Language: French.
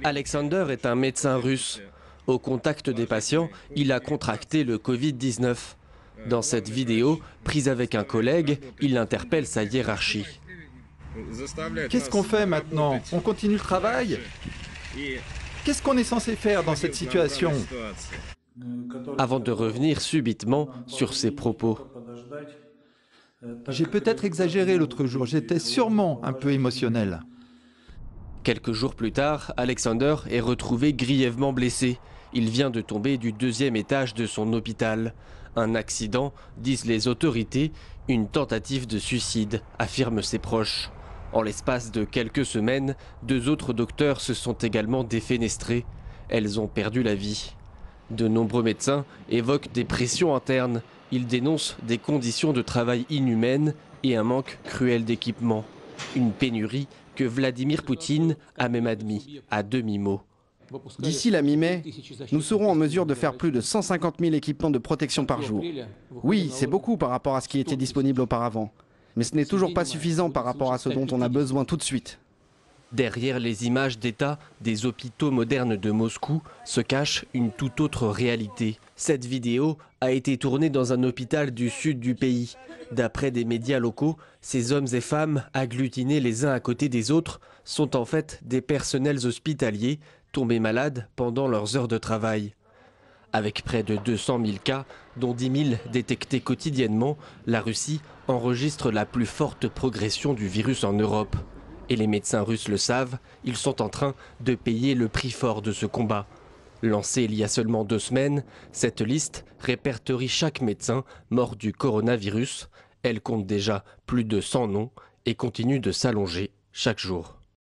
Alexander est un médecin russe. Au contact des patients, il a contracté le Covid-19. Dans cette vidéo, prise avec un collègue, il interpelle sa hiérarchie. Qu'est-ce qu'on fait maintenant? On continue le travail? Qu'est-ce qu'on est censé faire dans cette situation? Avant de revenir subitement sur ses propos. J'ai peut-être exagéré l'autre jour, j'étais sûrement un peu émotionnel. Quelques jours plus tard, Alexander est retrouvé grièvement blessé. Il vient de tomber du 2e étage de son hôpital. Un accident, disent les autorités, une tentative de suicide, affirment ses proches. En l'espace de quelques semaines, 2 autres docteurs se sont également défenestrés. Elles ont perdu la vie. De nombreux médecins évoquent des pressions internes. Ils dénoncent des conditions de travail inhumaines et un manque cruel d'équipement. Une pénurie que Vladimir Poutine a même admis à demi-mot. D'ici la mi-mai, nous serons en mesure de faire plus de 150 000 équipements de protection par jour. Oui, c'est beaucoup par rapport à ce qui était disponible auparavant. Mais ce n'est toujours pas suffisant par rapport à ce dont on a besoin tout de suite. Derrière les images d'État des hôpitaux modernes de Moscou se cache une toute autre réalité. Cette vidéo a été tournée dans un hôpital du sud du pays. D'après des médias locaux, ces hommes et femmes, agglutinés les uns à côté des autres, sont en fait des personnels hospitaliers tombés malades pendant leurs heures de travail. Avec près de 200 000 cas, dont 10 000 détectés quotidiennement, la Russie enregistre la plus forte progression du virus en Europe. Et les médecins russes le savent, ils sont en train de payer le prix fort de ce combat. Lancée il y a seulement 2 semaines, cette liste répertorie chaque médecin mort du coronavirus. Elle compte déjà plus de 100 noms et continue de s'allonger chaque jour.